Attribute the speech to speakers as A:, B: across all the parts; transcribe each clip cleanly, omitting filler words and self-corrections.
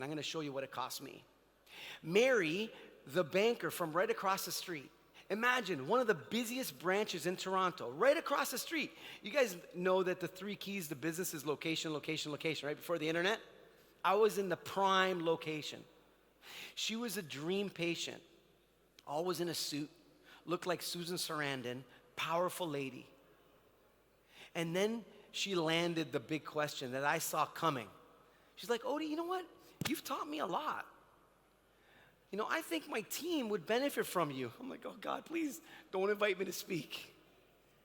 A: I'm going to show you what it cost me. Mary, the banker from right across the street. Imagine one of the busiest branches in Toronto, right across the street. You guys know that the 3 keys to business is location, location, location, right? Before the internet, I was in the prime location. She was a dream patient, always in a suit, looked like Susan Sarandon, powerful lady. And then she landed the big question that I saw coming. She's like, Oudi, you know what? You've taught me a lot. I think my team would benefit from you. I'm like, oh God, please don't invite me to speak.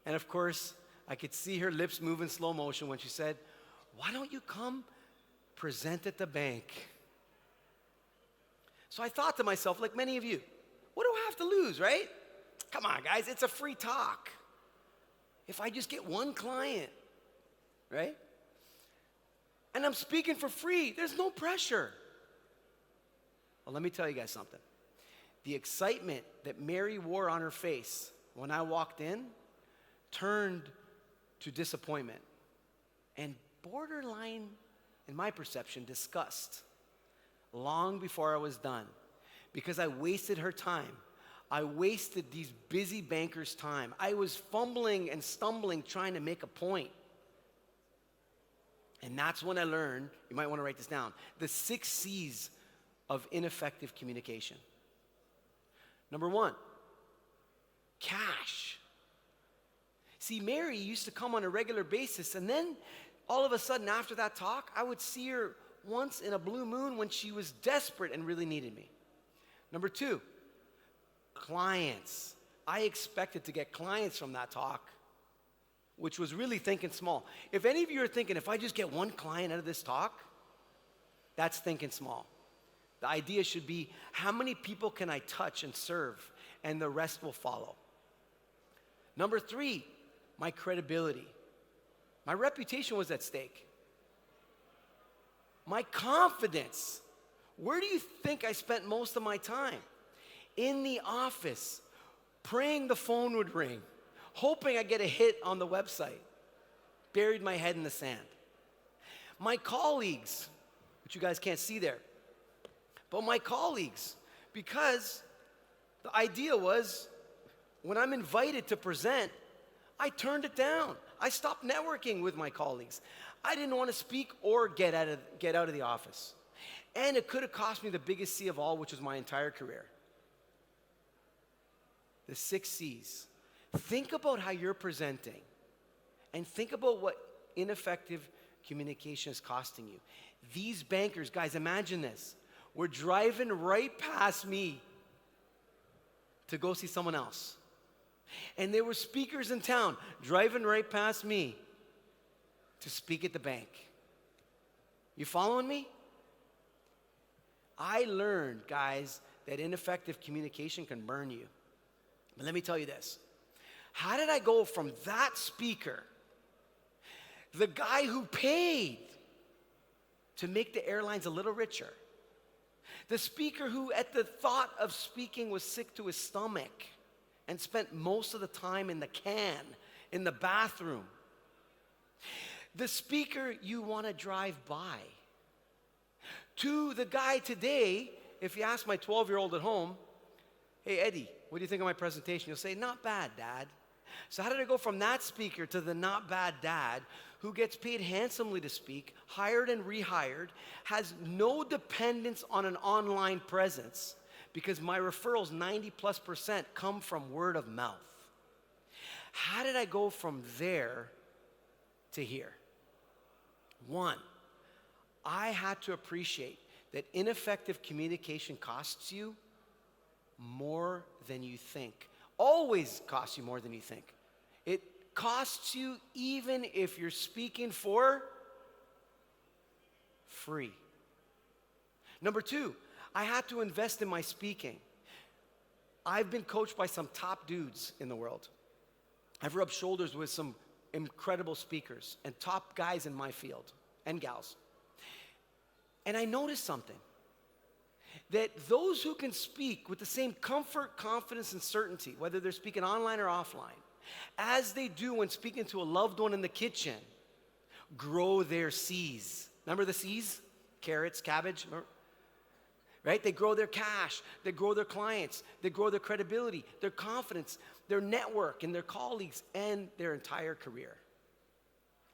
A: And of course, I could see her lips move in slow motion when she said, why don't you come present at the bank? So I thought to myself, like many of you, what do I have to lose, right? Come on, guys, it's a free talk. If I just get one client, right? And I'm speaking for free, there's no pressure. Well, let me tell you guys something. The excitement that Mary wore on her face when I walked in turned to disappointment and borderline, in my perception, disgust long before I was done, because I wasted her time. I wasted these busy bankers' time. I was fumbling and stumbling trying to make a point. And that's when I learned, you might want to write this down, the 6 C's of ineffective communication. Number 1, cash. See, Mary used to come on a regular basis, and then all of a sudden after that talk, I would see her once in a blue moon when she was desperate and really needed me. Number 2, clients. I expected to get clients from that talk, which was really thinking small. If any of you are thinking, if I just get one client out of this talk, that's thinking small. The idea should be, how many people can I touch and serve, and the rest will follow. Number 3, my credibility. My reputation was at stake. My confidence. Where do you think I spent most of my time? In the office, praying the phone would ring, hoping I'd get a hit on the website. Buried my head in the sand. My colleagues, which you guys can't see there, but my colleagues, because the idea was, when I'm invited to present, I turned it down. I stopped networking with my colleagues. I didn't want to speak or get out of the office. And it could have cost me the biggest C of all, which was my entire career. The 6 C's. Think about how you're presenting, and think about what ineffective communication is costing you. These bankers, guys, imagine this. Were driving right past me to go see someone else. And there were speakers in town driving right past me to speak at the bank. You following me? I learned, guys, that ineffective communication can burn you. But let me tell you this. How did I go from that speaker, the guy who paid to make the airlines a little richer, the speaker who at the thought of speaking was sick to his stomach and spent most of the time in the can, in the bathroom, the speaker you want to drive by, to the guy today, if you ask my 12-year-old at home, hey, Eddie, what do you think of my presentation? You'll say, not bad, Dad. So how did I go from that speaker to the not bad dad who gets paid handsomely to speak, hired and rehired, has no dependence on an online presence because my referrals, 90+% come from word of mouth. How did I go from there to here? 1, I had to appreciate that ineffective communication costs you more than you think. Always costs you more than you think. It costs you even if you're speaking for free. Number 2, I had to invest in my speaking. I've been coached by some top dudes in the world. I've rubbed shoulders with some incredible speakers and top guys in my field and gals. And I noticed something. That those who can speak with the same comfort, confidence, and certainty, whether they're speaking online or offline, as they do when speaking to a loved one in the kitchen, grow their C's. Remember the C's? Carrots, cabbage. Remember? right? They grow their cash, they grow their clients, they grow their credibility, their confidence, their network, and their colleagues, and their entire career.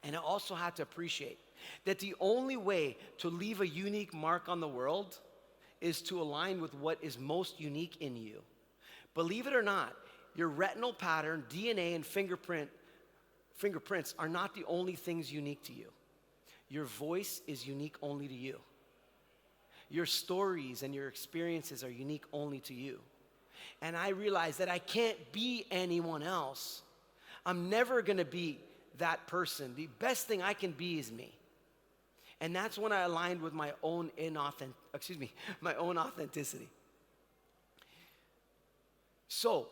A: And I also had to appreciate that the only way to leave a unique mark on the world is to align with what is most unique in you. Believe it or not, your retinal pattern, DNA, and fingerprints are not the only things unique to you. Your voice is unique only to you. Your stories and your experiences are unique only to you. And I realized that I can't be anyone else. I'm never gonna be that person. The best thing I can be is me. And that's when I aligned with my own authenticity. So